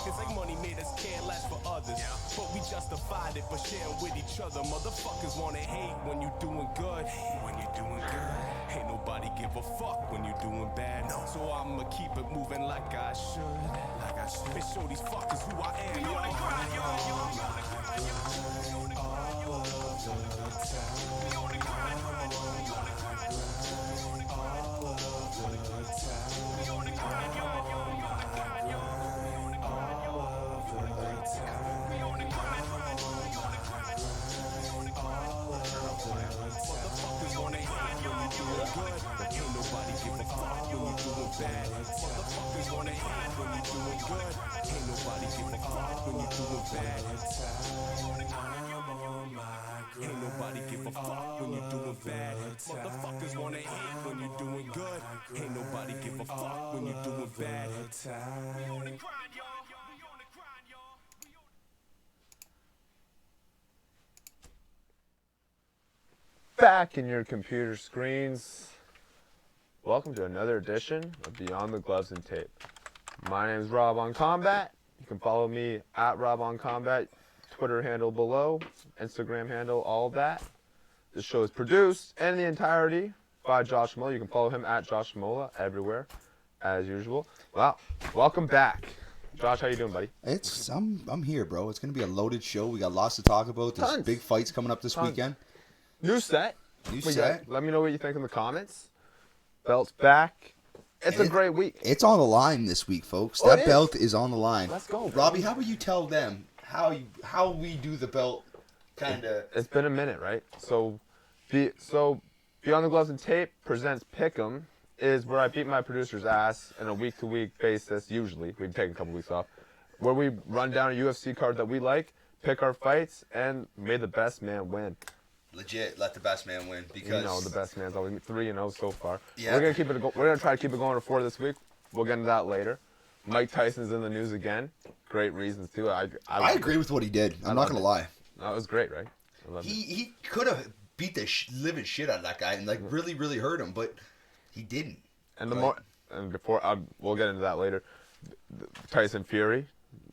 It's like money made us care less for others. But we justified it for sharing with each other. Motherfuckers wanna hate when you doing good. When you doing good. Ain't nobody give a fuck when you doing bad. So I'ma keep it moving like I should. And show these fuckers who I am, yo. We on the grind, yo. We on the grind, yo. We on the grind, yo. We on the grind, yo. We on the grind, yo. We on the grind, yo. Motherfuckers wanna hate when you doing good. Ain't nobody give a fuck when you doing bad. Motherfuckers wanna hate when you doing good. Ain't nobody give a fuck when you doing bad. Ain't nobody give a fuck when you doing bad. Motherfuckers wanna hate when you doing good. Ain't nobody give a fuck when you doing bad. We on the grind, y'all. We on the grind, y'all. Back in your computer screens. Welcome to another edition of Beyond the Gloves and Tape. My name is Rob on Combat. You can follow me at Rob on Combat, Twitter handle below, Instagram handle, all of that. This show is produced in the entirety by Josh Imola. You can follow him at Josh Imola everywhere, as usual. Well, welcome back. Josh, how you doing, buddy? I'm here, bro. It's gonna be a loaded show. We got lots to talk about. There's Tons. big fights coming up this weekend. New set. New set. Let me know what you think in the comments. Belt's back. It's a great week. It's on the line this week, folks. Oh, that it belt is on the line. Let's go, Robbie. How about you tell them how we do the belt? It's been a minute, right? So Beyond the Gloves and Tape presents Pick'em, is where I beat my producer's ass on a week-to-week basis. Usually, we'd take a couple weeks off, where we run down a UFC card that we like, pick our fights, and may the best man win. Legit, let the best man win because the best man's always 3-0 so far. Yeah. We're gonna try to keep it going to 4 this week. We'll get into that later. Mike Tyson's in the news again. Great reasons too. I agree with what he did. I'm not gonna lie. That was great, right? He could have beat the living shit out of that guy and really hurt him, but he didn't. And we'll get into that later. Tyson Fury.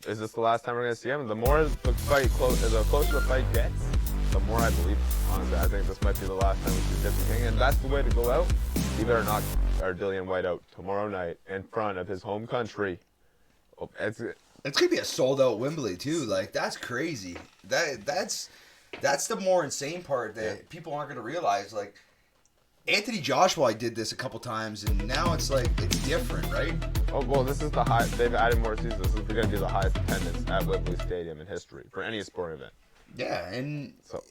Is this the last time we're gonna see him? The more the closer the fight gets, the more I believe. Honestly, I think this might be the last time we see Gypsy King, and that's the way to go out. He better knock our Dillian White out tomorrow night in front of his home country. It's gonna be a sold out Wembley too. That's crazy. That's the more insane part that people aren't gonna realize. Anthony Joshua did this a couple times, and now it's different, right? Oh well, this is the high. They've added more seasons. This is going to be the highest attendance at Wembley Stadium in history for any sporting event. Yeah, and so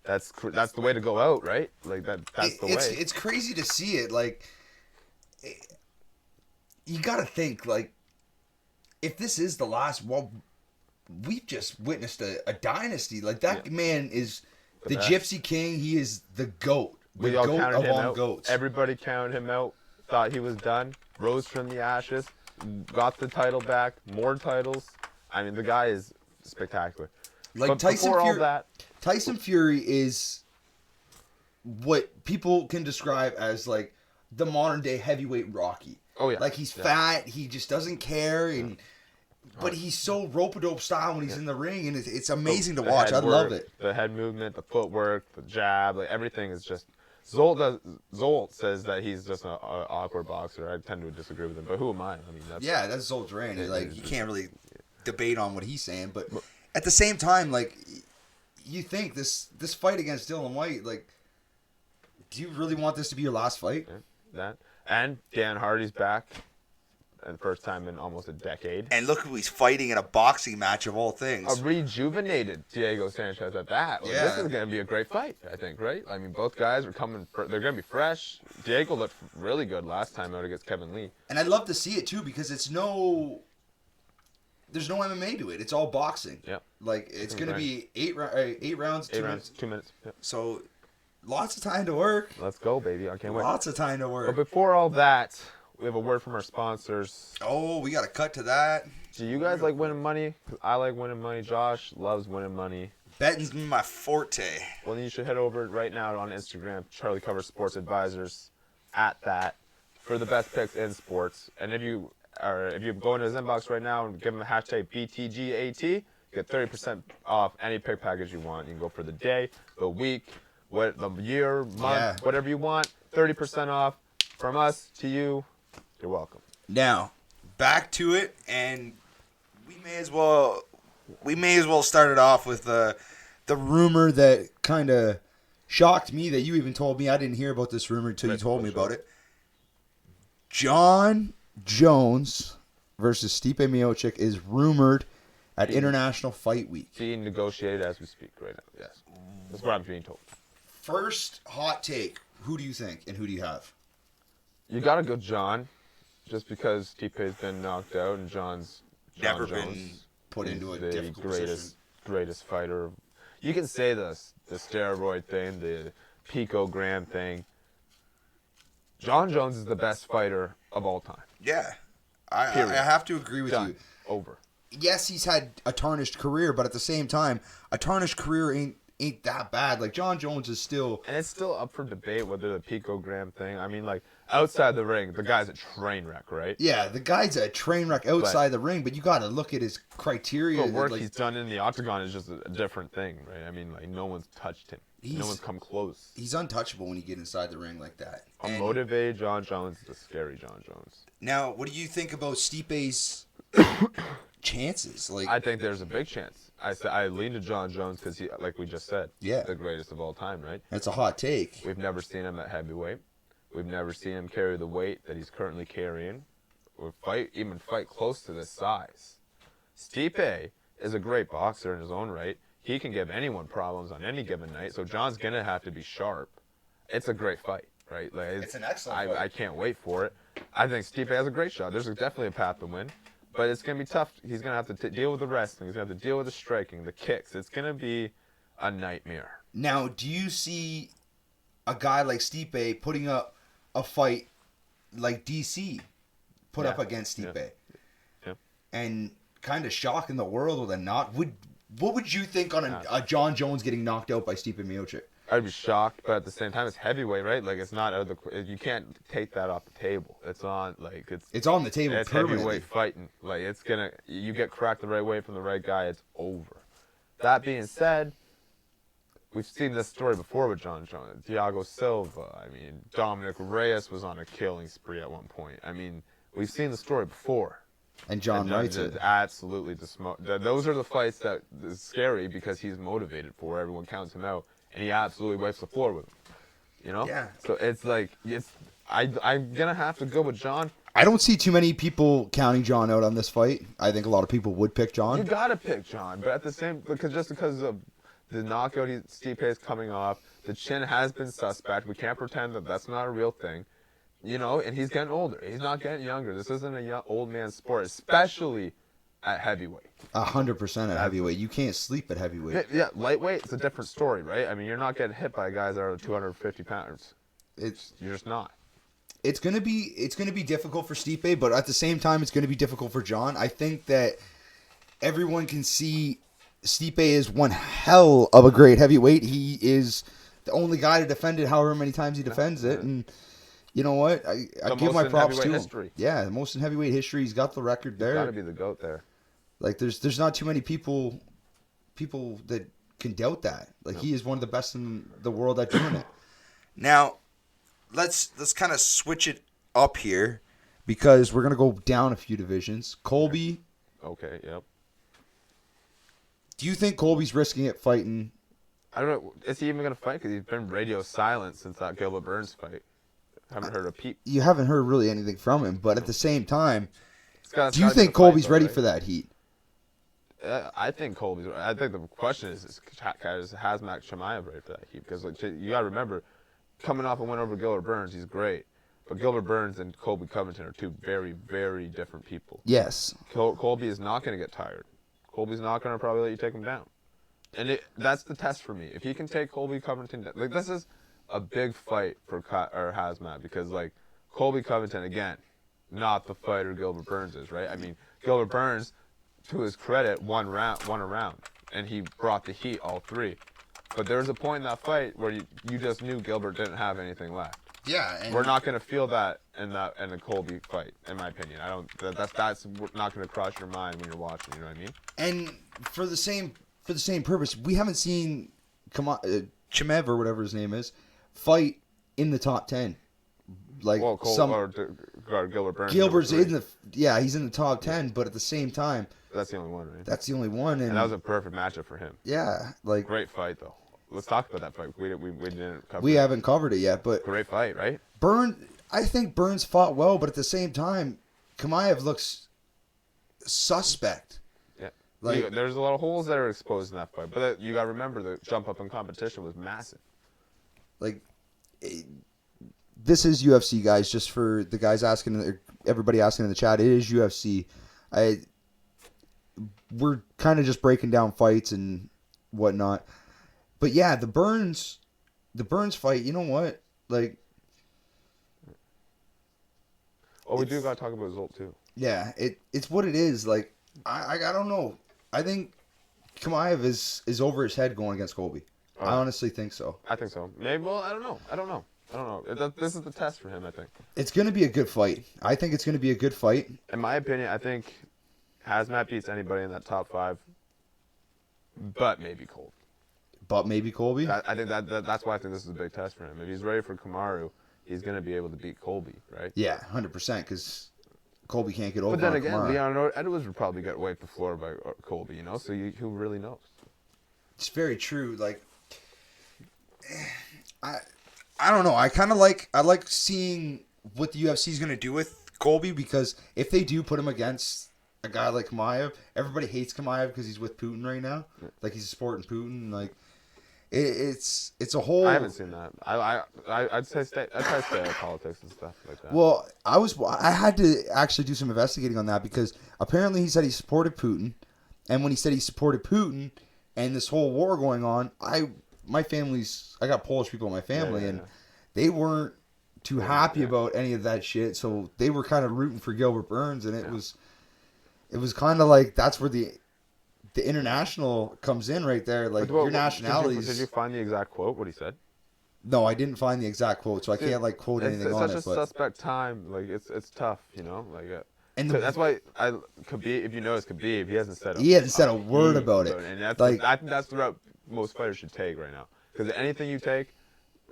that's the way to go out, right? That's the way. It's crazy to see it. You got to think if this is the last. Well, we've just witnessed a dynasty. That man is the Gypsy King. He is the GOAT. We the all GOAT counted of him all out. goats. Everybody counted him out. Thought he was done. Rose from the ashes. Got the title back. More titles. I mean, the guy is spectacular. But Tyson Fury is what people can describe as the modern day heavyweight Rocky. Oh yeah. He's fat. He just doesn't care, but he's so rope-a-dope style when he's in the ring, and it's amazing to watch. I love it. The head movement, the footwork, the jab, everything is just. Zolt says that he's just an awkward boxer. I tend to disagree with him, but who am I? I mean, that's Zolt's range. You can't really debate on what he's saying, but at the same time, you think this fight against Dillian White, do you really want this to be your last fight? Yeah, that and Dan Hardy's back. And the first time in almost a decade. And look who he's fighting in a boxing match of all things. A rejuvenated Diego Sanchez at that. This is going to be a great fight, I think, right? I mean, both guys are coming. They're going to be fresh. Diego looked really good last time out against Kevin Lee. And I'd love to see it, too, because there's no MMA to it. It's all boxing. Yeah. It's going to be 8 rounds, 2 minutes. 2 minutes. Yeah. So, lots of time to work. Let's go, baby. I can't wait. Lots of time to work. But before all that, we have a word from our sponsors. Oh, we got to cut to that. Do you guys like winning money? 'Cause I like winning money. Josh loves winning money. Betting's my forte. Well, then you should head over right now on Instagram, Charlie Covers Sports Advisors, at that, for the best picks in sports. And if you or if you go into his inbox right now and give him a hashtag BTGAT, get 30% off any pick package you want. You can go for the day, the week, the year, month, whatever you want. 30% off from us to you. You're welcome. Now, back to it, and we may as well start it off with the rumor that kind of shocked me that you even told me. I didn't hear about this rumor until you told me about it. Jon Jones versus Stipe Miocic is rumored at International Fight Week. Being negotiated as we speak right now. Yes, that's what I'm being told. First hot take: who do you think, and who do you have? You gotta go Jon, just because Stipe's been knocked out and John's Never Jon been Jones put into a the difficult position. greatest fighter. You can say the steroid thing, the picogram thing. Jon Jones is the best fighter of all time. Yeah, I have to agree with you. Over. Yes, he's had a tarnished career, but at the same time, a tarnished career ain't that bad. Like, Jon Jones is still... And it's still up for debate whether the picogram thing... I mean, like, outside the ring, the guy's a train wreck, right? Yeah, the guy's a train wreck outside the ring, but you got to look at his criteria. The work he's done in the octagon is just a different thing, right? I mean, like, no one's touched him. No one's come close. He's untouchable when you get inside the ring like that. A motivated Jon Jones is a scary Jon Jones. Now, what do you think about Stipe's chances? Like, I think there's a big chance. I lean to Jon Jones because he, like we just said, the greatest of all time, right? That's a hot take. We've never seen him at heavyweight. We've never seen him carry the weight that he's currently carrying, or even fight close to this size. Stipe is a great boxer in his own right. He can give anyone problems on any given night, so John's gonna have to be sharp. It's a great fight, right? Like, it's an excellent fight. I can't wait for it. I think Stipe has a great shot. There's definitely a path to win. But it's going to be tough. He's going to have to deal with the wrestling. He's going to have to deal with the striking, the kicks. It's going to be a nightmare. Now, do you see a guy like Stipe putting up a fight like DC put up against Stipe? Yeah. And kind of shocking the world with a knock? What would you think on a Jon Jones getting knocked out by Stipe Miocic? I'd be shocked, but at the same time, it's heavyweight, right? Like, it's not out of the... You can't take that off the table. It's on, like... It's on the table it's permanently. Heavyweight fighting. Like, it's gonna... You get cracked the right way from the right guy, it's over. That being said, we've seen this story before with Jon Jones. Thiago Silva. I mean, Dominic Reyes was on a killing spree at one point. I mean, we've seen the story before. And John writes it. Absolutely. Those are the fights that is scary because he's motivated for. Everyone counts him out. And he absolutely wipes the floor with him. You know? Yeah. So it's like, I'm going to have to go with Jon. I don't see too many people counting Jon out on this fight. I think a lot of people would pick Jon. You got to pick Jon. But at the same, because of the knockout Stipe is coming off, the chin has been suspect. We can't pretend that that's not a real thing. You know, and he's getting older. He's not getting younger. This isn't a old man sport, especially at heaveweight. 100% at heavyweight. You can't sleep at heavyweight. Yeah, lightweight, it's a different story, right? I mean, you're not getting hit by guys that are 250 pounds. You're just not. It's gonna be difficult for Stipe, but at the same time, it's gonna be difficult for Jon. I think that everyone can see Stipe is one hell of a great heavyweight. He is the only guy to defend it however many times he defends it, and you know what? I give my props to him. History. Yeah, the most in heavyweight history. He's got the record there. He's got to be the GOAT there. Like, there's not too many people that can doubt that. Like, he is one of the best in the world at doing it. Now, let's kind of switch it up here because we're gonna go down a few divisions. Colby. Okay. Yep. Do you think Colby's risking it fighting? I don't know. Is he even gonna fight? Because he's been radio silent since that Gilbert Burns fight. Haven't heard a peep. You haven't heard really anything from him, but at the same time, do you think Colby's ready for that heat? I think Colby's. I think the question is Hazmat Chimaev ready for that heat? Because like, you got to remember, coming off a win over Gilbert Burns, he's great. But Gilbert Burns and Colby Covington are two very, very different people. Yes. Colby is not going to get tired. Colby's not going to probably let you take him down. And that's the test for me. If he can take Colby Covington down, like, this is a big fight for Hazmat because, like, Colby Covington, again, not the fighter Gilbert Burns is, right? I mean, Gilbert Burns, to his credit, won a round, and he brought the heat all three. But there was a point in that fight where you just knew Gilbert didn't have anything left. Yeah, and We're not going to feel that in the Colby fight, in my opinion. I don't. That's not going to cross your mind when you're watching. You know what I mean? And for the same purpose, we haven't seen Kamaev or whatever his name is fight in the top 10. Like Gilbert Burns. Gilbert's he's in the top 10, but at the same time, that's the only one, right? That's the only one, and that was a perfect matchup for him. Yeah, like great fight though. Let's talk about that fight. We didn't cover. We haven't covered it yet, but great fight, right? I think Burns fought well, but at the same time, Kamaev looks suspect. Yeah, like there's a lot of holes that are exposed in that fight, but you got to remember the jump up in competition was massive. Like. This is UFC, guys. Just for the guys everybody asking in the chat, it is UFC. We're kind of just breaking down fights and whatnot. But yeah, the Burns fight. You know what? Like, we do got to talk about Zolt too. Yeah, it's what it is. Like, I don't know. I think Kamaev is over his head going against Colby. I honestly think so. I think so. Maybe. Well, I don't know. This is the test for him, I think. It's going to be a good fight. I think it's going to be a good fight. In my opinion, I think Hazmat beats anybody in that top 5, but maybe Colby. I think that's why I think this is a big test for him. If he's ready for Kamaru, he's going to be able to beat Colby, right? Yeah, 100%, because Colby can't get over. But then again, Leon Edwards would probably get wiped the floor by Colby, you know? So who really knows? It's very true. Like, I don't know. I like seeing what the UFC is going to do with Colby, because if they do put him against a guy like Kamaev, everybody hates Kamaev because he's with Putin right now. Like, he's supporting Putin. Like, it's a whole. I haven't seen that. I'd try to stay out of politics and stuff like that. Well, I had to actually do some investigating on that, because apparently he said he supported Putin, and when he said he supported Putin and this whole war going on, I got Polish people in my family, and they weren't too happy about any of that shit. So they were kind of rooting for Gilbert Burns, and it was kind of like that's where the international comes in right there. Like, your nationalities. Did you find the exact quote? What he said? No, I didn't find the exact quote, so I can't quote anything on it. It's such a suspect time. Like, it's tough, you know. Like, and that's why Khabib. If you notice, Khabib, he hasn't said a word about it. And I think that's the route most fighters should take right now. Because anything you take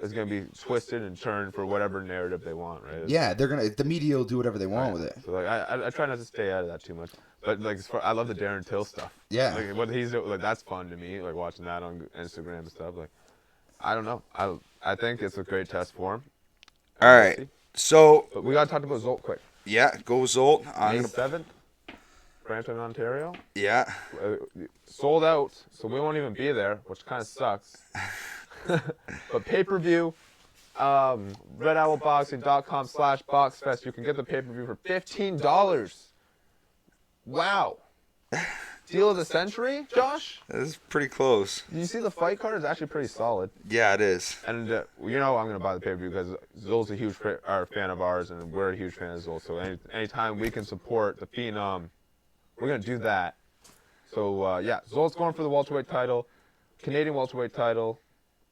is going to be twisted and turned for whatever narrative they want, right? The media will do whatever they want with it. So like, I try not to stay out of that too much. But like, I love the Darren Till stuff. Yeah. Like, what he's doing, like, that's fun to me. Like, watching that on Instagram and stuff. Like, I don't know. I think it's a great test for him. All right. So but we got to talk about Zolt quick. Yeah, go Zolt. May 7th, Brampton, Ontario. Yeah. Sold out, so we won't even be there, which kind of sucks. But pay-per-view, redowlboxing.com/boxfest. You can get the pay-per-view for $15. Wow. Deal of the century, Josh? This is pretty close. You see the fight card is actually pretty solid. Yeah, it is. And you know I'm going to buy the pay-per-view because Zol's a huge fan of ours, and we're a huge fan of Zol. So anytime we can support the Phenom, we're going to do that. So, yeah, Zol's going for the welterweight title, Canadian welterweight title.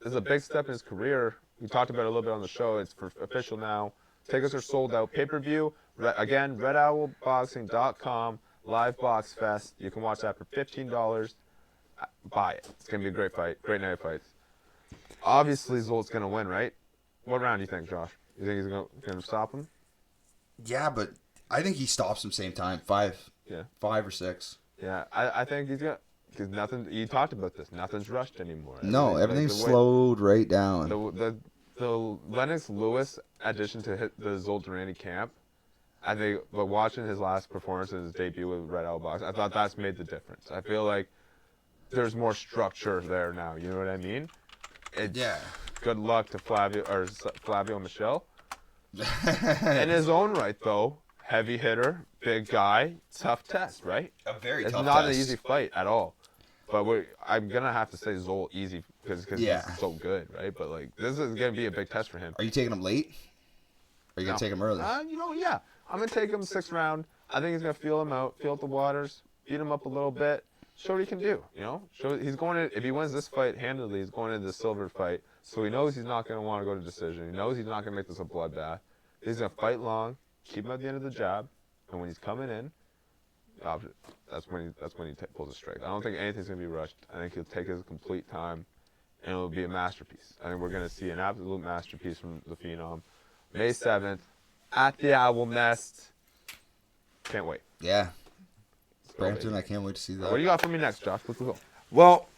This is a big step in his career. We talked about it a little bit on the show. It's official now. Tickets are sold out. Pay-per-view, again, redowlboxing.com. Live Box Fest. You can watch that for $15. Buy it. It's going to be a great fight. Great night of fights. Obviously, Zolt's going to win, right? What round do you think, Josh? You think he's going to stop him? Yeah, but I think he stops him same time. 5 or 6. Yeah, I think he's going to. Because nothing, you talked about this, nothing's rushed anymore. No, everything's slowed right down. The Lennox Lewis addition to hit the Zolt Durrani camp, I think, but watching his last performance in his debut with Red Owl Box, I thought that's made the difference. I feel like there's more structure there now. You know what I mean? Good luck to Flavio Michel. In his own right, though, heavy hitter, big guy, tough test, right? A very tough test. It's not an easy fight at all. But I'm gonna have to say Zolt easy because he's so good, right? But like, this is gonna be a big test for him. Are you taking him late? Or are you gonna take him early? Yeah. I'm going to take him 6th round. I think he's going to feel him out, feel out the waters, beat him up a little bit, show what he can do, you know? He's going to, if he wins this fight handily, he's going into the silver fight So he knows he's not going to want to go to decision. He knows he's not going to make this a bloodbath. He's going to fight long, keep him at the end of the jab, and when he's coming in, that's when he pulls a strike. I don't think anything's going to be rushed. I think he'll take his complete time, and it'll be a masterpiece. I think we're going to see an absolute masterpiece from the Phenom. May 7th, at the Owl Nest. Can't wait. Yeah. Brampton, I can't wait to see that. What do you got for me next, Josh? Let's go. Well,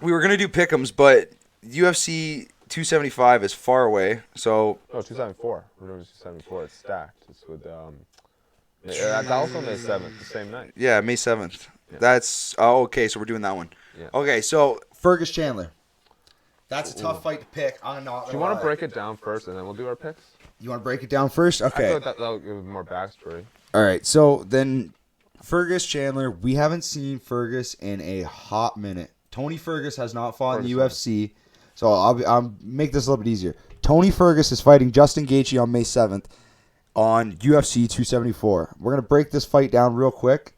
we were gonna do pick'ems, but UFC 275 is far away. So No, 274. We're doing 274. It's stacked. It's with that's also May 7th, the same night. yeah, May 7th. Yeah. That's okay. So we're doing that one. Yeah. Okay, so Fergus Chandler. That's a tough fight to pick. I'm not. Do you want to break it down first, and then we'll do our picks? You want to break it down first? I Okay. feel like that'll give more backstory. All right. So then, Fergus Chandler. We haven't seen Fergus in a hot minute. Tony Fergus has not fought in the UFC, so I'll make this a little bit easier. Tony Fergus is fighting Justin Gaethje on May 7th on UFC 274. We're gonna break this fight down real quick,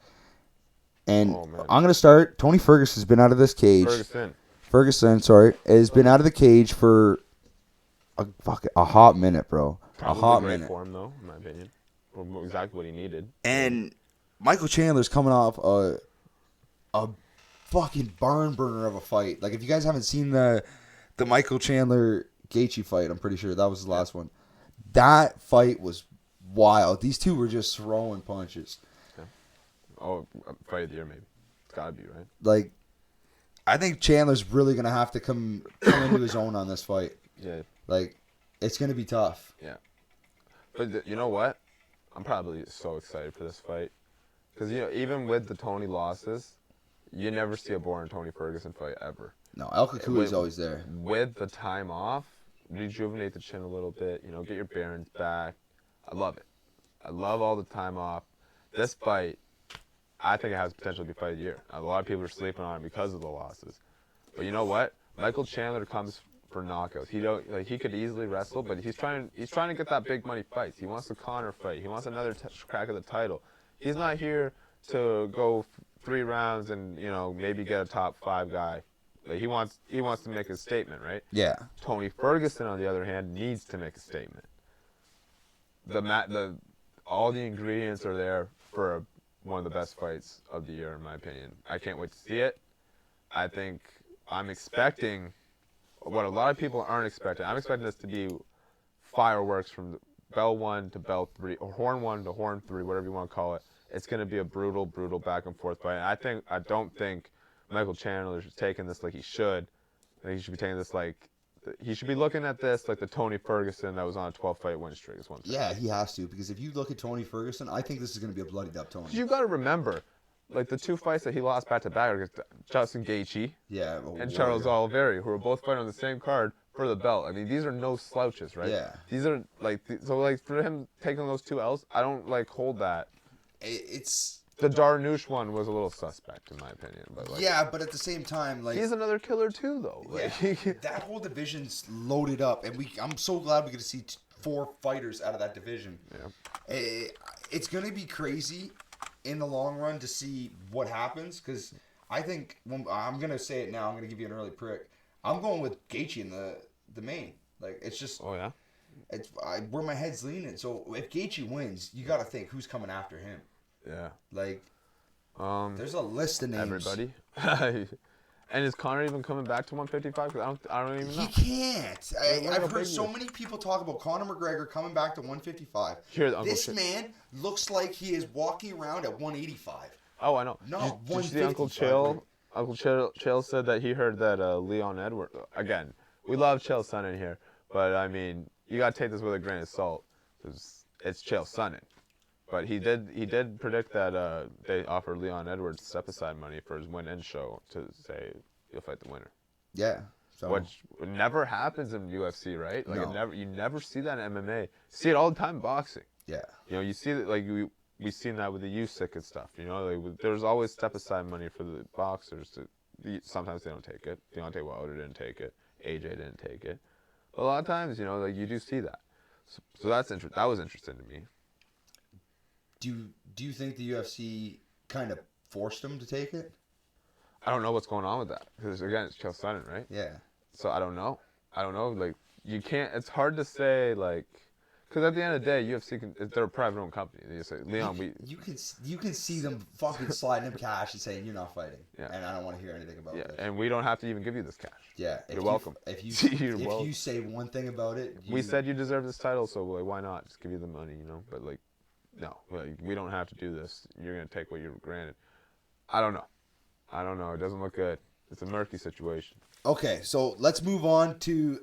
and I'm gonna start. Tony Fergus has been out of this cage. Ferguson, has been out of the cage for a hot minute, bro. Probably a hot great minute for him, though, in my opinion. Or exactly what he needed. And Michael Chandler's coming off a fucking barn burner of a fight. Like, if you guys haven't seen the Michael Chandler Gaethje fight, I'm pretty sure that was the last one. That fight was wild. These two were just throwing punches. Yeah. Oh, fight of the year, maybe. It's gotta be, right? Like, I think Chandler's really gonna have to come into his own on this fight. Yeah. Like, it's gonna be tough. Yeah. But you know what? I'm probably so excited for this fight. Because, even with the Tony losses, you never see a boring Tony Ferguson fight ever. No, El Kakui's always there. With the time off, rejuvenate the chin a little bit, get your bearings back. I love it. I love all the time off. This fight, I think it has potential to be fight of the year. A lot of people are sleeping on it because of the losses. But you know what? Michael Chandler comes for knockouts. He could easily wrestle, but he's trying to get that big money fights. He wants a Conor fight. He wants another crack at the title. He's not here to go 3 rounds and maybe get a top 5 guy. Like, he wants to make a statement, right? Yeah. Tony Ferguson, on the other hand, needs to make a statement. All the ingredients are there for one of the best fights of the year, in my opinion. I can't wait to see it. I think I'm expecting what a lot of people aren't expecting. I'm expecting this to be fireworks from bell 1 to bell 3, or horn 1 to horn 3, whatever you want to call it. It's going to be a brutal, brutal back and forth fight. And I don't think Michael Chandler is taking this like he should. I think he should be taking this he should be looking at this like the Tony Ferguson that was on a 12-fight win streak. Is one thing. Yeah, he has to, because if you look at Tony Ferguson, I think this is going to be a bloodied up Tony. You got to remember, like, the 2 fights that he lost back-to-back against Justin Gaethje and Charles Oliveira, who were both fighting on the same card for the belt. I mean, these are no slouches, right? Yeah. These are, for him taking those 2 L's, I don't, hold that. It's... The Darnouche one was a little suspect, in my opinion. But yeah, but at the same time, he's another killer, too, though. That whole division's loaded up, and I'm so glad we get to see 4 fighters out of that division. Yeah. It's going to be crazy in the long run to see what happens, because I think, I'm going to say it now, I'm going to give you an early prick. I'm going with Gaethje in the main. Like, it's just... Oh, yeah? It's where my head's leaning. So if Gaethje wins, you got to think who's coming after him. Yeah. Like, there's a list of names. Everybody. And is Conor even coming back to 155? Because I don't even know. He can't. I've heard so many people talk about Conor McGregor coming back to 155. This man looks like he is walking around at 185. Oh, I know. No, did you see Uncle Chill? Uncle Chill said that he heard that Leon Edwards... Again, we love Chill's son in here, but, I mean, you got to take this with a grain of salt, because it's Chill's son in. But he did predict that they offered Leon Edwards step-aside money for his win-in show to say he'll fight the winner. Yeah. So. Which never happens in UFC, right? Like, no. you never see that in MMA. You see it all the time in boxing. Yeah. You see that, like, we've seen that with the Usyk and stuff. There's always step-aside money for the boxers. Sometimes they don't take it. Deontay Wilder didn't take it. AJ didn't take it. But a lot of times, you do see that. So that was interesting to me. Do you think the UFC kind of forced him to take it? I don't know what's going on with that. Because, again, it's Chael Sonnen, right? Yeah. So I don't know. I don't know, like you can't. It's hard to say like. Because at the end of the day, UFC they're a private-owned company. They say, Leon, you can see them fucking sliding him cash and saying you're not fighting, Yeah. and I don't want to hear anything about this. and we don't have to even give you this cash. Yeah, You're welcome. If You're welcome. you say one thing about it, We said you deserve this title, so like, why not? Just give you the money, you know? But like, no, like, we don't have to do this. You're gonna take what you're granted. I don't know. It doesn't look good. It's a murky situation. Okay, so let's move on to.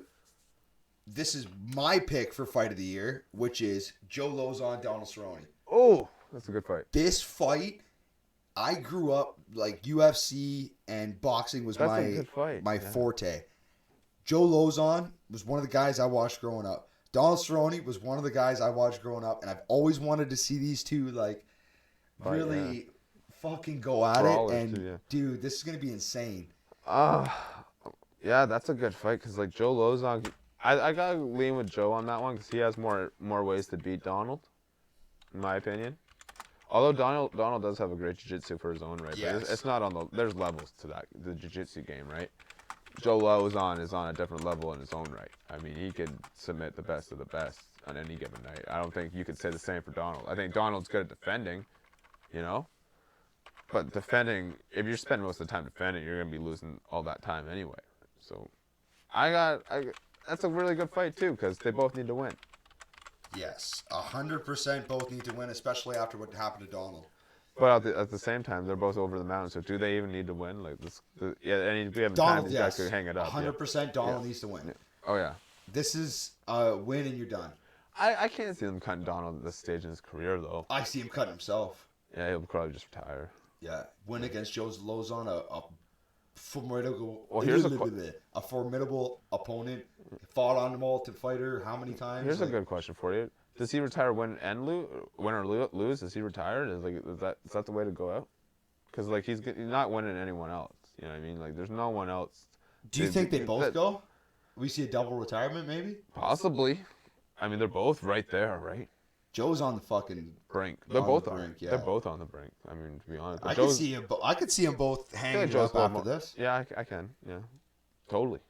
This is my pick for fight of the year, which is Joe Lauzon, Donald Cerrone. Oh, that's a good fight. This fight, I grew up like UFC and boxing was That's a good fight. my forte. Joe Lauzon was one of the guys I watched growing up. Donald Cerrone was one of the guys I watched growing up, and I've always wanted to see these two like really fucking go at Brawlers it. And too, yeah. dude, this is gonna be insane. Yeah, that's a good fight because like Joe Lauzon, I gotta lean with Joe on that one because he has more ways to beat Donald, in my opinion. Although Donald does have a great jiu-jitsu for his own right, Yes. but it's not on the. There's levels to that the jiu-jitsu game, right? Joe Lauzon is on a different level in his own right. I mean, he could submit the best of the best on any given night. I don't think you could say the same for Donald. I think Donald's good at defending, you know. But defending, if you're spending most of the time defending, you're gonna be losing all that time anyway. So, that's a really good fight too because they both need to win. Yes, 100% both need to win, especially after what happened to Donald. But at the same time, they're both over the mountain. So do they even need to win? Like this, any given time, Donald, these yes, guys could hang it up. 100% Donald needs to win. Yeah. Oh yeah. This is a win and you're done. I can't see them cutting Donald at this stage in his career though. I see him cutting himself. Yeah, he'll probably just retire. Yeah, win against Joe Lauzon, a formidable, Well, here's a formidable opponent. Fought on the Ultimate Fighter how many times? Here's a good question for you. Does he retire win or lose? Does he retire? Is that the way to go out? Because like he's not winning anyone else. You know what I mean? Like there's no one else. Do you think they both go? We see a double retirement maybe? Possibly. I mean they're both right there, right? Joe's on the fucking brink. They're both on. brink, yeah. They're both on the brink. I mean to be honest. I could see him. I could see them both hanging Joe's up after this. Yeah, I can. Yeah, totally.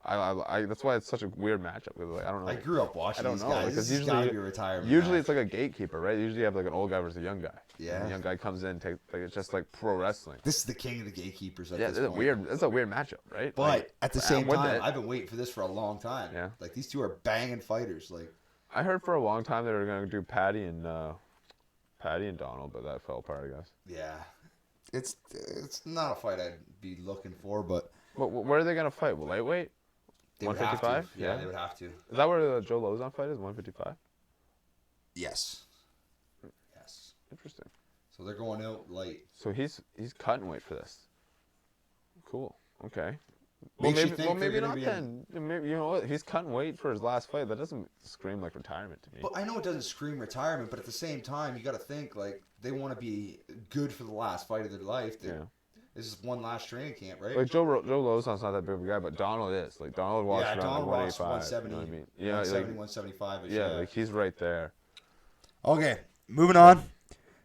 I that's why it's such a weird matchup. Like, I don't know. I grew up watching these guys. Because This has gotta be a retirement Usually match. it's like a gatekeeper, right? Usually you have like an old guy versus a young guy. Yeah. And the young guy comes in, it's just like pro wrestling. This is the king of the gatekeepers at Yeah, this it's point. It's a weird matchup, right? But Like, at the I'm same with time, it. I've been waiting for this for a long time. Yeah. Like these two are banging fighters. Like I heard for a long time they were gonna do Patty and Donald, but that fell apart, I guess. yeah, it's not a fight I'd be looking for, but But where are they gonna fight? Well, lightweight? they would have to. 155? Yeah, Yeah. they would have to. Is that where the Joe Lauzon fight is? 155? Yes. Yes. Interesting. So they're going out light. So he's cutting weight for this. Cool. Okay. Makes you Well, think they're maybe gonna not be then. Maybe, you know what? He's cutting weight for his last fight. That doesn't scream like retirement to me. But I know it doesn't scream retirement, but at the same time, you got to think like they want to be good for the last fight of their life. Yeah. This is one last training camp, right? Like Joe Lauzon's not that big of a guy, but Donald is. Like Donald walks yeah, around Donald like Ross 185. 170, You know what I mean? Yeah, 170, like, 175. yeah, like he's right there. Okay, moving on.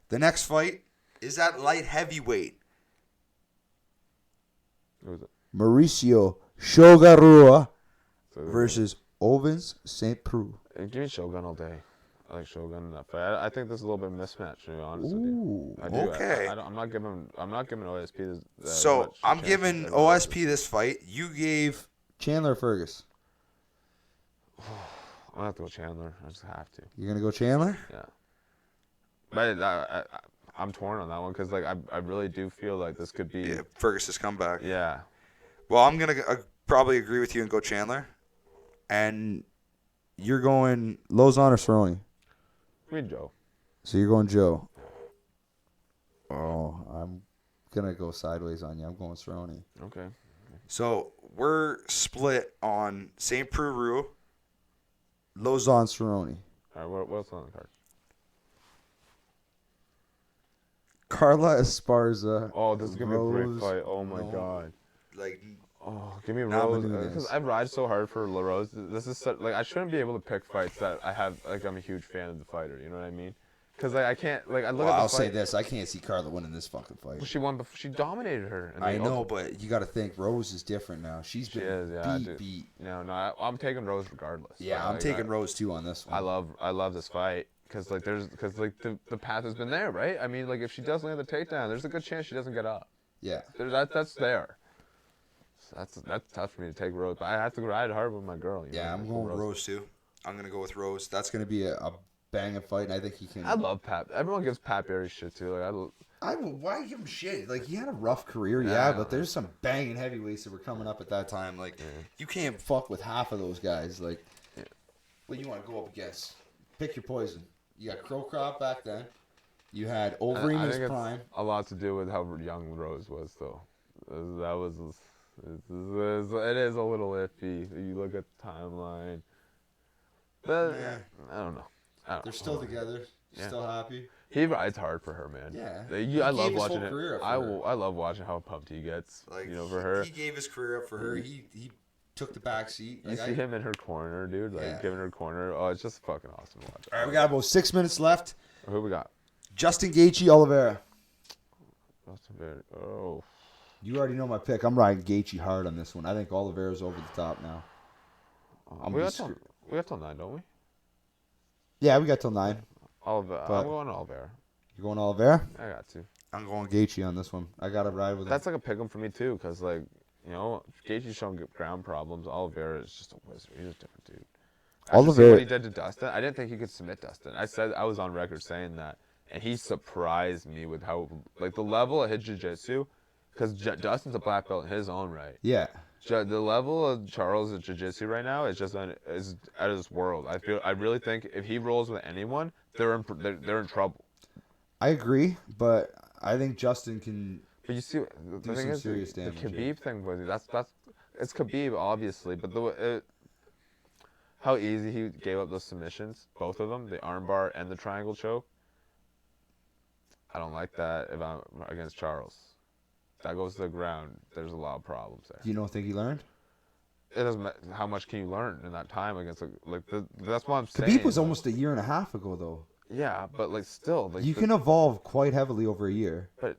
The next fight is at light heavyweight. Who was it? Mauricio Shogarua So, versus Ovens St. Preux. Give me Shogun all day. I like Shogun in that fight. I think this is a little bit mismatched, to be honest with you. Ooh, I do. okay. I'm not giving OSP this. So much I'm chance giving as OSP this fight. You gave Chandler Ferguson. I'm gonna have to go Chandler. I just have to. You're gonna go Chandler? Yeah. But I'm torn on that one because like I really do feel like this could be. Yeah, Ferguson's comeback. Yeah. Well, I'm going to probably agree with you and go Chandler. And you're going Lauzon or Cerrone? I mean Joe. So you're going Joe. Oh, I'm gonna go sideways on you. I'm going Cerrone. Okay. So we're split on St. Preux, Lauzon Cerrone. All right. What else on the card? Carla Esparza. Oh, this is gonna be a great Rose. fight. Oh my god. like Oh, give me Not Rose Menendez. because I ride so hard for La Rose. This is such, like I shouldn't be able to pick fights that I have. Like I'm a huge fan of the fighter. You know what I mean? Because like I can't like I look Well, at the I'll say fight. this: I can't see Carla winning this fucking fight. She won. She dominated her. in the I know, ultimate. but you got to think Rose is different now. She's She been is. Yeah. beat. No, I'm taking Rose regardless. Yeah, I'm taking Rose too on this one. I love this fight because like the path has been there, right? I mean, like if she does land the takedown, there's a good chance she doesn't get up. Yeah. That's there. So that's tough for me to take Rose, but I have to ride hard with my girl. Yeah, I'm going with Rose too. I'm gonna go with Rose. That's gonna be a banging fight, and I think he can. I love Pat. Everyone gives Pat Barry shit too. Like Why give him shit? Like he had a rough career, yeah, but there's some banging heavyweights that were coming up at that time. Like you can't fuck with half of those guys. Like, what you want to go up against? Pick your poison. You got Crow Crop back then. You had Overeem in his prime. A lot to do with how young Rose was, though. It is a little iffy. You look at the timeline, but I don't know. They're still together. Still happy. He rides hard for her, man. Yeah. I love watching it. I love watching how pumped he gets. Like, for her. He gave his career up for her. He took the back seat. You see him in her corner, dude. Like giving her corner. Oh, it's just fucking awesome to watch. All right, we got about 6 minutes left. Who we got? Justin Gaethje, Oliveira. Oh. You already know my pick. I'm riding Gaethje hard on this one. I think Oliveira's over the top now. We got till 9, don't we? Yeah, we got till 9. Oliveira. I'm going Oliveira. You going Oliveira? I got to. I'm going Gaethje on this one. I got to ride with him. That's like a pick 'em for me too, because like Gaethje's showing ground problems. Oliveira is just a wizard. He's a different dude. Oliveira. What he did to Dustin, I didn't think he could submit Dustin. I was on record saying that, and he surprised me with how like the level of his jiu-jitsu, because Dustin's a black belt in his own right. Yeah. The level of Charles' jiu-jitsu right now is just is out of this world. I really think if he rolls with anyone, they're in trouble. I agree, but I think Justin can. But you see, the thing is, serious the damage. Khabib thing was it's Khabib obviously, but how easy he gave up those submissions, both of them, the armbar and the triangle choke. I don't like that if I'm against Charles. That goes to the ground. There's a lot of problems there. You don't think he learned? It doesn't matter. How much can you learn in that time against that's what I'm saying. Khabib was almost a year and a half ago, though. Yeah, but still, you can evolve quite heavily over a year. But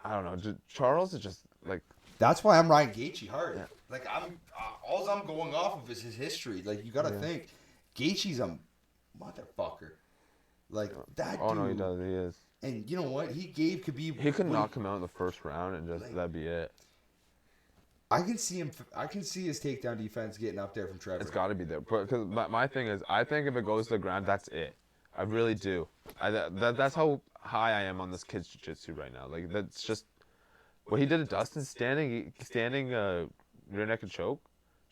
I don't know. Charles is just like. That's why I'm riding Gaethje hard. Yeah. Like all I'm going off of is his history. Like you got to think, Gaethje's a motherfucker. Like that. Oh dude, no, he does. He is. And you know what? He gave Khabib. He could knock him out in the first round and just that'd be it. I can see him. I can see his takedown defense getting up there from Trevor. It's got to be there. Because my thing is, I think if it goes to the ground, that's it. I really do. That's how high I am on this kid's jiu-jitsu right now. Like that's just what he did to Dustin, standing rear naked choke,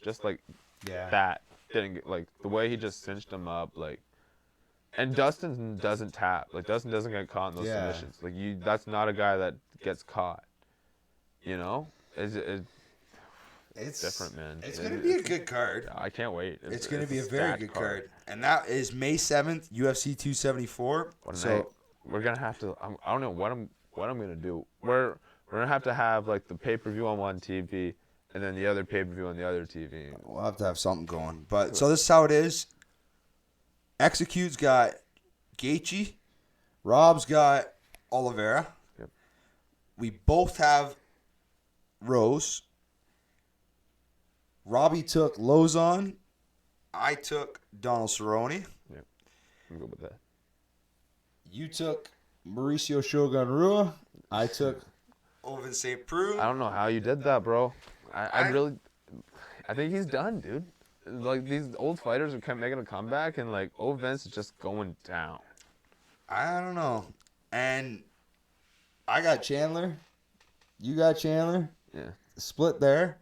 just like that. Didn't get, like the way he just cinched him up, like. And Dustin doesn't tap. Like Dustin doesn't get caught in those submissions. Like that's not a guy that gets caught. You know, it's different, man. It's gonna be a good card. I can't wait. It's gonna be a very good card. And that is May 7th, UFC 274. So we're gonna have to. I don't know what I'm gonna do. We're gonna have to have like the pay-per-view on one TV and then the other pay-per-view on the other TV. We'll have to have something going. But so this is how it is. Execute's got Gaethje. Rob's got Oliveira. Yep. We both have Rose. Robbie took Lauzon. I took Donald Cerrone. Yep. I'm good with that. You took Mauricio Shogun Rua. I took Ovince St. Preux. I don't know how you did that, bro. I think he's done, dude. Like these old fighters are making a comeback, and like Ovince is just going down. I don't know. And I got Chandler. You got Chandler. Yeah. Split there.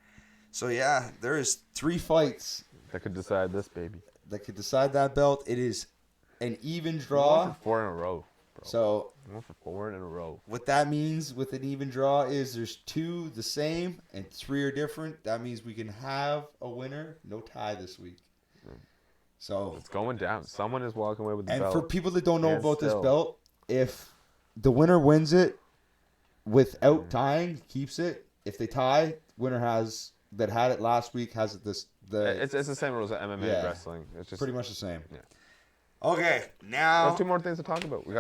So yeah, there is 3 fights That could decide this, baby. that could decide that belt. It is an even We're draw. going for 4 in a row, bro. So We're going for 4 in a row. what that means with an even draw is there's 2 the same and 3 are different. That means we can have a winner, no tie this week. So It's going down. Someone is walking away with the and belt. for people that don't know And about this still. belt, if the winner wins it without tying, keeps it. If they tie, winner that had it last week has it It's the same rules as MMA Yeah. wrestling. It's just pretty much the same. Yeah. Okay, We now have 2 more things to talk about. We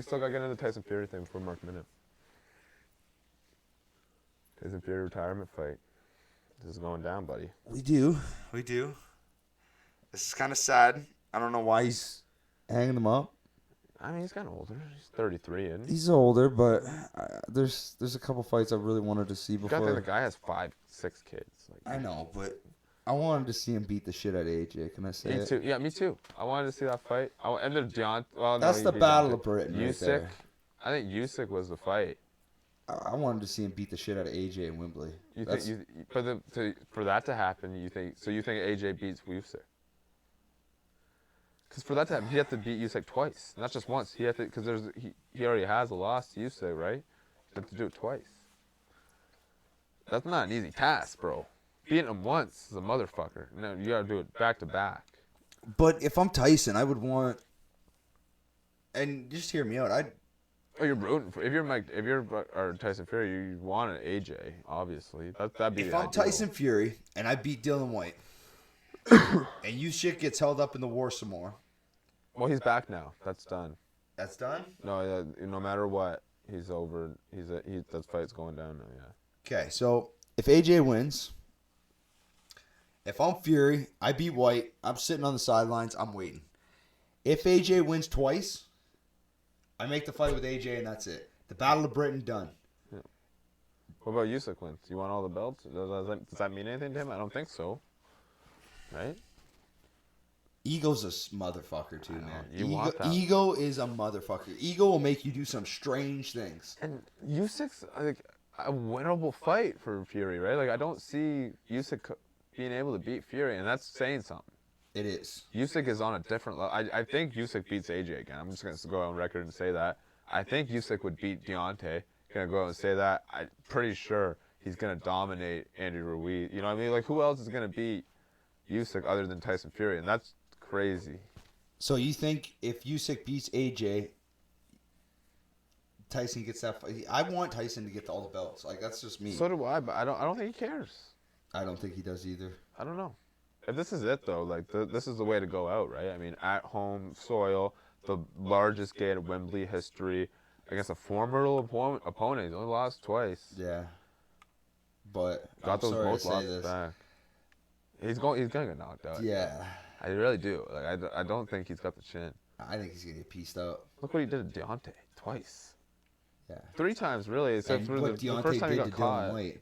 still got to get into the Tyson Fury thing before Mark Minute. Tyson Fury retirement fight. This is going down, buddy. we do. This is kind of sad. I don't know why he's hanging them up. I mean, he's kind of older. He's 33, and He's older, but there's a couple fights I really wanted to see you got to before. think the guy has 5, 6 kids. Like, I know, but I wanted to see him beat the shit out of AJ. Can I say me it? too. Yeah, me too. I wanted to see that fight. And then Deontay. Well, no, That's he the beat battle Deontay. of Britain right Usyk. there. I think Usyk was the fight. I wanted to see him beat the shit out of AJ in Wembley. You think for that to happen? You think AJ beats Usyk? Because for that to happen, he had to beat Usyk twice, not just once. He had to because he already has a loss to Usyk, right? He had to do it twice. That's not an easy task, bro. Beating him once is a motherfucker. No, you gotta do it back to back. But if I'm Tyson, I would want. And just hear me out. Oh, you're rooting for if you're Tyson Fury, you want an AJ, obviously. That'd be If the I'm ideal. Tyson Fury and I beat Dylan White, and you shit gets held up in the war some more, Well, he's back now. That's done. that's done. No, no matter what, he's over. That fight's going down now. Yeah. Okay, so if AJ wins, if I'm Fury, I beat White, I'm sitting on the sidelines, I'm waiting. If AJ wins twice, I make the fight with AJ and that's it. The Battle of Britain done. What about Usyk wins? You want all the belts? Does that mean anything to him? I don't think so. Right? Ego's a motherfucker too, man. you want that. Ego is a motherfucker. Ego will make you do some strange things. And Usyk's like a winnable fight for Fury, right? Like I don't see Usyk being able to beat Fury, and that's saying something. It is. Usyk is on a different level. I think Usyk beats AJ again. I'm just going to go on record and say that. I think Usyk would beat Deontay. Going to go out and say that. I'm pretty sure he's going to dominate Andy Ruiz. You know what I mean? Like, who else is going to beat Usyk other than Tyson Fury? And that's crazy. So you think if Usyk beats AJ, Tyson gets that fight? I want Tyson to get all the belts. Like, that's just me. So do I, but I don't think he cares. I don't think he does either. I don't know. If this is it, though, like, this is the way to go out, right? I mean, at home soil, the largest gate of Wembley history, against a formidable opponent. He's only lost twice. Yeah. But Got I'm those sorry both to say losses this. back. He's gonna get knocked out. Yeah. I really do. Like, I don't think he's got the chin. I think he's going to get pieced out. Look what he did to Deontay twice. Yeah. 3 times, really, except And for what the Deontay first time he did got to caught. Dylan White.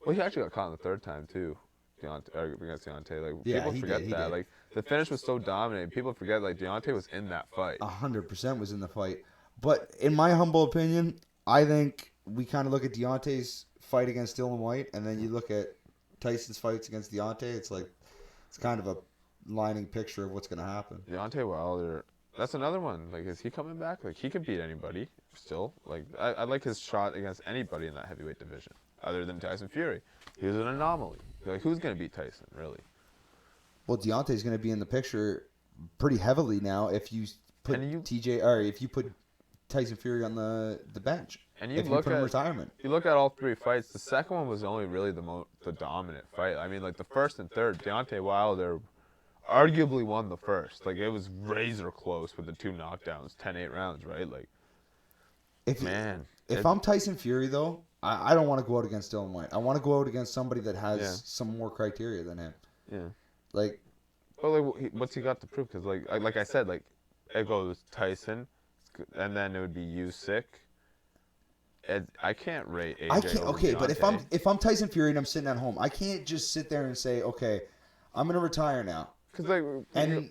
Well, he actually got caught in the 3rd time, too. Against Deontay. Like, Yeah, people he forget did, he that. did. Like, the finish was so dominant. People forget, like, Deontay was in that fight. 100% was in the fight. But in my humble opinion, I think we kind of look at Deontay's fight against Dylan White, and then you look at Tyson's fights against Deontay. It's like, it's kind of a lining picture of what's going to happen. Deontay Wilder, that's another one. Like, is he coming back? Like, he could beat anybody still. Like, I like his shot against anybody in that heavyweight division, other than Tyson Fury. He was an anomaly. Like, who's going to beat Tyson, really? Well, Deontay's going to be in the picture pretty heavily now if you put if you put Tyson Fury on the bench. And you if look you put him at in retirement. You look at all 3 fights. The second one was only really the dominant fight. I mean, like the 1st and 3rd, Deontay Wilder arguably won the 1st. Like it was razor close with the 2 knockdowns, 10-8 rounds, right? Like, If I'm Tyson Fury though, I don't want to go out against Dylan White. I want to go out against somebody that has some more criteria than him. Yeah. Like, well, like, what's he got to prove? Because like I said, like it goes Tyson, and then it would be Usyk. I can't rate AJ. I can't. over Okay, but Deontay. if I'm Tyson Fury and I'm sitting at home, I can't just sit there and say, okay, I'm gonna retire now. Because like, And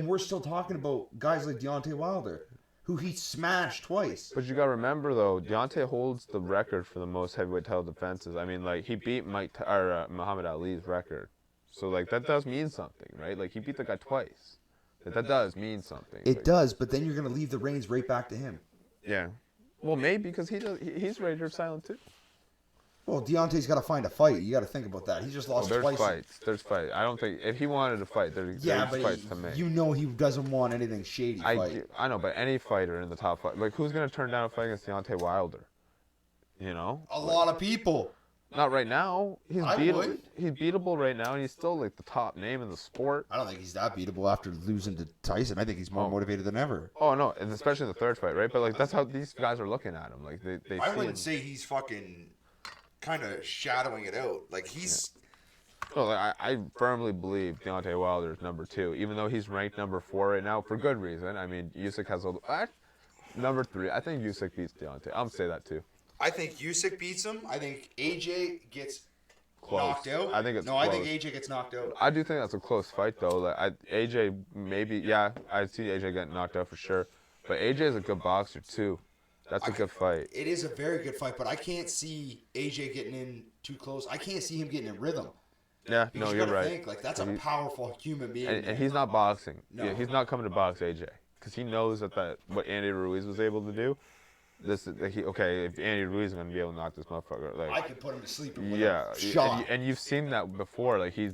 we're still talking about guys like Deontay Wilder, who he smashed twice. But you gotta remember though, Deontay holds the record for the most heavyweight title defenses. I mean, like he beat Muhammad Ali's record, so like that does mean something, right? Like he beat the guy twice. That does mean something. It does, but then you're gonna leave the reins right back to him. Yeah. Well, maybe because he's radio silent too. Well, Deontay's got to find a fight. You got to think about that. He just lost There's twice. fights. There's fights. I don't think if he wanted to fight, there's but fights to make. you know he doesn't want anything shady. I know, but any fighter in the top 5, like who's gonna turn down a fight against Deontay Wilder? You know, A lot of people. Not right now. He's I beatable. would. He's beatable right now, and he's still like the top name in the sport. I don't think he's that beatable after losing to Tyson. I think he's more motivated than ever. Oh no, and especially in the third fight, right? But like that's how these guys are looking at him. Like they I see wouldn't him. say he's fucking kind of shadowing it out. Like he's No, like, I firmly believe Deontay Wilder is number 2, even though he's ranked number 4 right now for good reason. I mean, Usyk has number 3. I think Usyk beats Deontay. I'm gonna say that too. I think Usyk beats him. I think AJ gets Close. knocked out. I think it's I think close. AJ gets knocked out. I do think that's a close fight though. Like AJ maybe, yeah, I see AJ getting knocked out for sure. But AJ is a good boxer too. That's a good fight. It is a very good fight, but I can't see AJ getting in too close. I can't see him getting in rhythm. Yeah, Because no, you you're gotta right. think, like, that's a powerful human being. And he's not boxing. No. Yeah, he's not coming to box AJ because he knows that what Andy Ruiz was able to do. This is okay. If Andy Ruiz is gonna be able to knock this motherfucker, like I could put him to sleep with yeah, a shot. and you've seen that before. Like he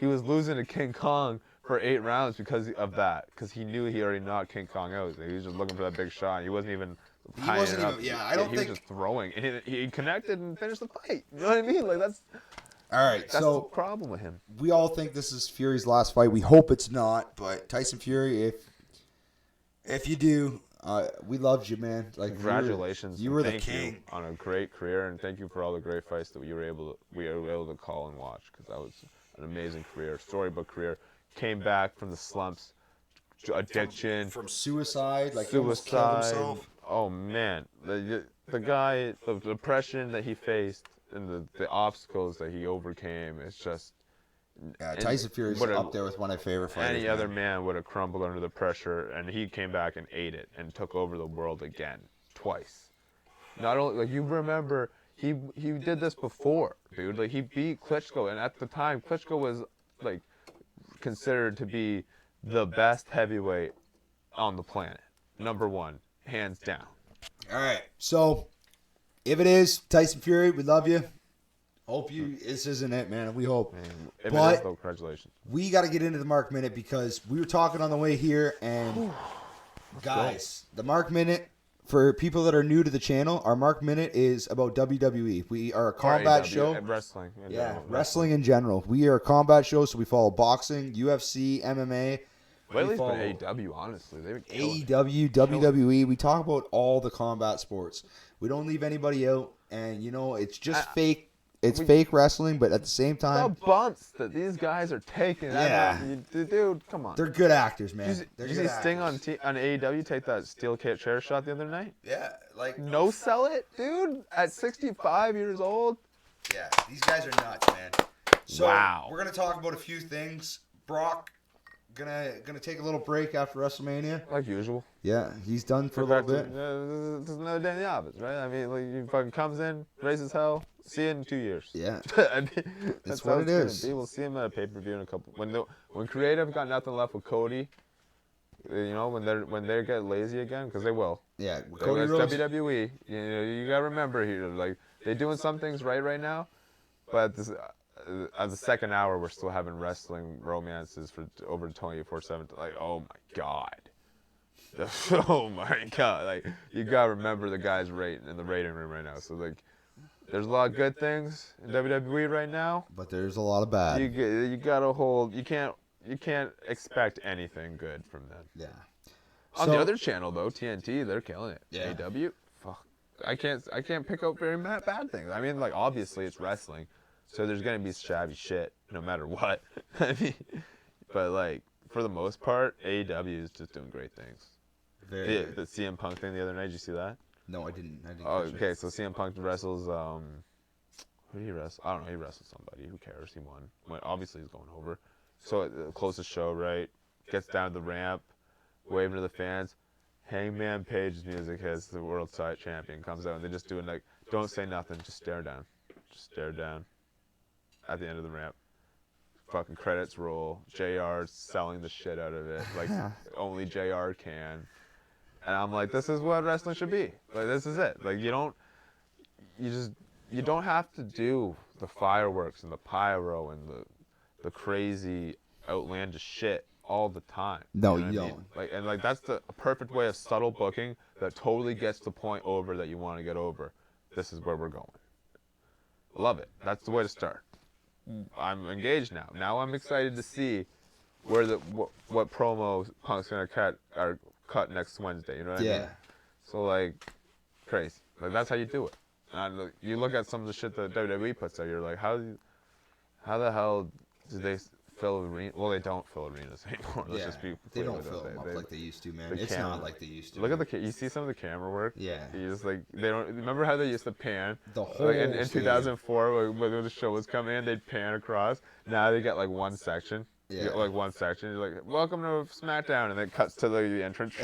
was losing to King Kong for 8 rounds because of that. Because he knew he already knocked King Kong out. He was just looking for that big shot. He wasn't even. He wasn't up. even. Yeah, I don't he think. was just throwing, and he connected and finished the fight. You know what I mean? Like that's All right, the so problem with him. we all think this is Fury's last fight. We hope it's not, but Tyson Fury, if you do, we loved you, man. Like Congratulations! you and were the thank king. you on a great career, and thank you for all the great fights that we were able to call and watch, because that was an amazing career, storybook career. Came back from the slumps, addiction, From suicide, like he almost killed suicide. himself. Oh man, the guy, the depression that he faced, and the obstacles that he overcame. It's just Yeah, Tyson Fury's what a- up there with one of my favorite fighters. any man. other man would have crumbled under the pressure, and he came back and ate it and took over the world again, twice. Not only, like, you remember, he did this before, dude. Like, he beat Klitschko, and at the time, Klitschko was, like, considered to be the best heavyweight on the planet. Number 1, hands down. All right, so if it is Tyson Fury, we love you. Hope this isn't it, man. We hope. And if it But- is, though, congratulations. We got to get into the Mark Minute because we were talking on the way here, and guys, the Mark Minute, for people that are new to the channel, our Mark Minute is about WWE. We are a combat AEW, show. Wrestling. in Yeah, general. wrestling in general. We are a combat show, so we follow boxing, UFC, MMA. Lately, we it's follow been AEW, honestly. They've been killing it. AEW, WWE. We talk about all the combat sports. We don't leave anybody out, and it's just fake. It's fake wrestling, but at the same The time, bumps that these guys are taking. Yeah. Dude, come on. they're good actors, man. Did They're you good see Sting actors. on AEW take that steel chair shot the other night? Yeah, like No sell it, dude. At 65 years old. yeah, these guys are nuts, man. So Wow. we're gonna talk about a few things. Brock gonna take a little break after WrestleMania. Like usual. Yeah, he's done for a Back little to- bit. this is another day in the office, right? I mean, like, he fucking comes in, raises hell, see it in 2 years. Yeah, I mean, that's what how it it's is. gonna be. We'll see him at a pay-per-view in a couple. When creative got nothing left with Cody, when they get lazy again, because they will. yeah. Cody Cody Rhodes. WWE. You gotta remember here, like they're doing some things right now, but at the second hour we're still having wrestling romances for over 24/7. Like, oh my god, oh my god! Like, you gotta remember the guys rating in the rating room right now. So like, there's a lot of good things in WWE right now. But there's a lot of bad. You gotta hold. You can't expect anything good from them. Yeah. On So- the other channel though, TNT, they're killing it. Yeah. AW, fuck. I can't pick out very bad things. I mean, like, obviously it's wrestling, so there's gonna be shabby shit no matter what. I mean, but like for the most part, AEW is just doing great things. Very. The CM Punk thing the other night, did you see that? No, I didn't. Oh, catch it. okay. So CM Punk wrestles. Who did he wrestle? I don't know. He wrestled somebody. Who cares? He won. Obviously he's going over. So the closest show, right? Gets down to the ramp, waving to the fans. Hangman Page's music hits. The world side champion comes out, and they're just doing like, don't say nothing, just stare down, just stare down. At the end of the ramp, fucking credits roll. JR's selling the shit out of it, like only JR can. And I'm like, this is what wrestling should be. Like, this is it. Like, you don't have to do the fireworks and the pyro and the crazy outlandish shit all the time. No, know what you I mean? don't. Like, and like that's the perfect way of subtle booking that totally gets the point over that you want to get over. This is where we're going. Love it. That's the way to start. I'm engaged now. Now I'm excited to see where what promo Punk's gonna cut next Wednesday. You know what I mean? So like, crazy. Like that's how you do it. And you look at some of the shit that WWE puts out. You're like, how the hell do they fill arenas? Well, they don't fill arenas anymore. Let's just be. They don't fill them up like they used to, man. It's not like they used to. Look at you see some of the camera work. Yeah. You just like they don't remember how they used to pan. The whole like in 2004 when the show was coming in, they'd pan across. Now they get like one section. Yeah. You get like one section. You're like, welcome to SmackDown, and then it cuts to the entrance.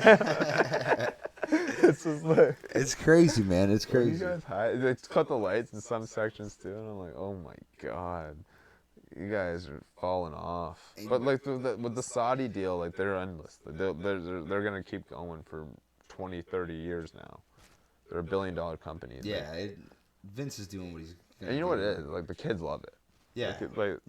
It's just like it's crazy, man. It's crazy. You guys they cut the lights in some sections too, and I'm like, oh my god, you guys are falling off. But like with the Saudi deal, like they're endless. They're gonna keep going for 20, 30 years now. They're $1 billion company. Yeah, Vince is doing what he's. And you know what it is? Like the kids love it. Yeah. Like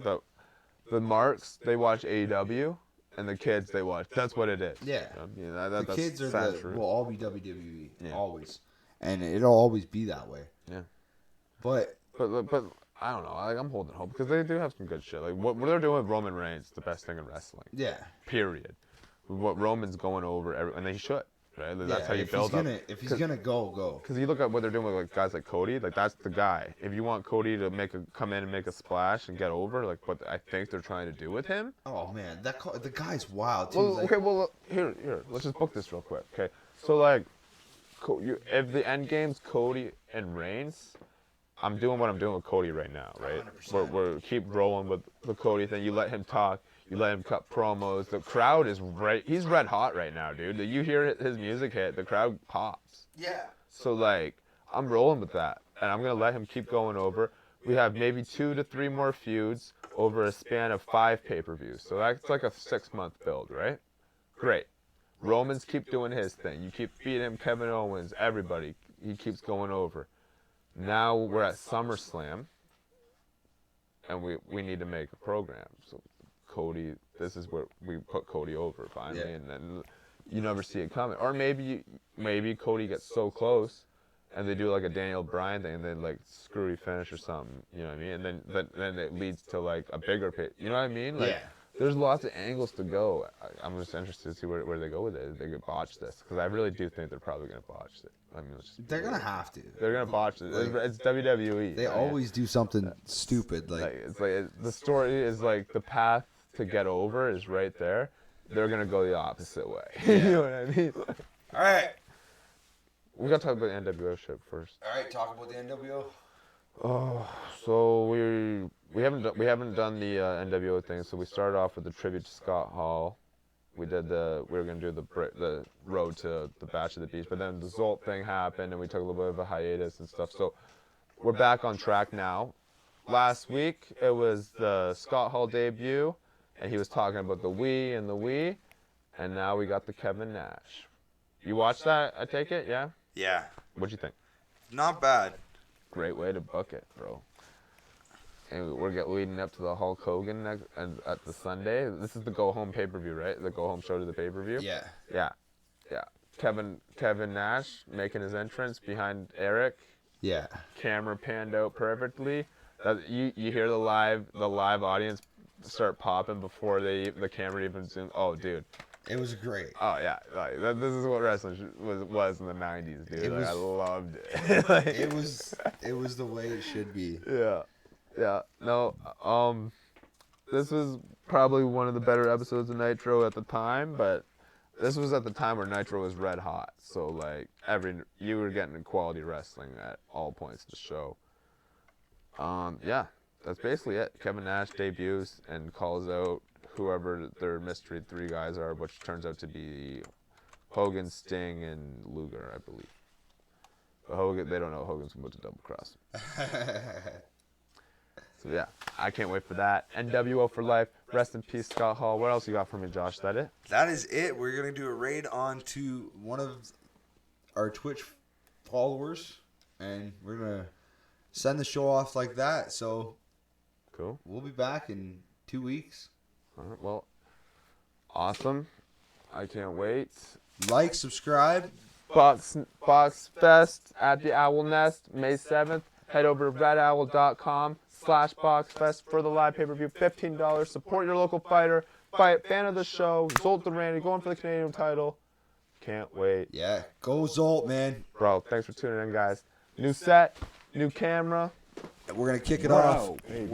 the marks, they watch AEW. And the kids, they watch. That's what it is. Yeah. You know, the kids will all be WWE. Yeah. Always. And it'll always be that way. Yeah. But I don't know. Like, I'm holding hope because they do have some good shit. Like what they're doing with Roman Reigns, the best thing in wrestling. Yeah. Period. What Roman's going over, and they should. Right? Like, that's how you build up. If he's gonna go. Because you look at what they're doing with like guys like Cody, like that's the guy. If you want Cody to come in and make a splash and get over, like what I think they're trying to do with him. Oh man, the guy's wild too. Well, okay, well here, let's just book this real quick. Okay, so like, if the end game's Cody and Reigns, I'm doing what I'm doing with Cody right now, right? 100%. We're keep rolling with the Cody thing. You let him talk. You let him cut promos. The crowd is he's red hot right now, dude. You hear his music hit, the crowd pops. Yeah. So like, I'm rolling with that, and I'm gonna let him keep going over. We have maybe 2 to 3 more feuds over a span of 5 pay-per-views. So that's like a 6-month build, right? Great. Roman's keep doing his thing. You keep feeding him Kevin Owens, everybody. He keeps going over. Now we're at SummerSlam, and we need to make a program. So Cody, this is where we put Cody over finally, and then you never see it coming. Or maybe Cody gets so close, and they do like a Daniel Bryan thing, and then like screwy finish or something. You know what I mean? And then it leads to like a bigger pit. You know what I mean? Like, there's lots of angles to go. I'm just interested to see where they go with it. If they could botch this, because I really do think they're probably gonna botch it. I mean, they're gonna have to. They're gonna botch it. It's WWE. They always do something stupid. It's like the story is like the path to get over is right there. They're gonna go the opposite way. You know what I mean? All right. We gotta talk about the NWO shit first. All right, talk about the NWO. Oh, so we haven't done the NWO thing. So we started off with the tribute to Scott Hall. We were gonna do the road to the Bash of the Beach, but then the Zolt thing happened, and we took a little bit of a hiatus and stuff. So we're back on track now. Last week it was the Scott Hall debut, and he was talking about the we and the we, and now we got the Kevin Nash. You watched that? I take it, yeah. Yeah. What'd you think? Not bad. Great way to book it, bro. And we're leading up to the Hulk Hogan at the Sunday. This is the go home pay-per-view, right? The go home show to the pay-per-view. Yeah. Yeah. Kevin Nash making his entrance behind Eric. Yeah. Camera panned out perfectly. You hear the live audience start popping before the camera even zooms. Oh, dude. It was great. Oh yeah, like, this is what wrestling was in the '90s, dude. I loved it. It was the way it should be. Yeah. No, this was probably one of the better episodes of Nitro at the time, but this was at the time where Nitro was red hot. So like you were getting quality wrestling at all points of the show. Yeah, that's basically it. Kevin Nash debuts and calls out whoever their mystery 3 guys are, which turns out to be Hogan, Sting, and Luger, I believe. But Hogan, they don't know Hogan's about to double cross. So yeah, I can't wait for that. NWO for life. Rest in peace, Scott Hall. What else you got for me, Josh? Is that it? That is it. We're gonna do a raid on To one of our Twitch followers, and we're gonna send the show off like that. So cool. We'll be back in 2 weeks. All right, well, awesome. I can't wait. Like, subscribe. Box Fest at the Owl Nest, May 7th. Head over to redowl.com/boxfest for the live pay-per-view. $15. Support your local fighter. Fan of the show. Zolt Durrani going for the Canadian title. Can't wait. Yeah, go Zolt, man. Bro, thanks for tuning in, guys. New set, new camera. We're gonna kick it off. Hey,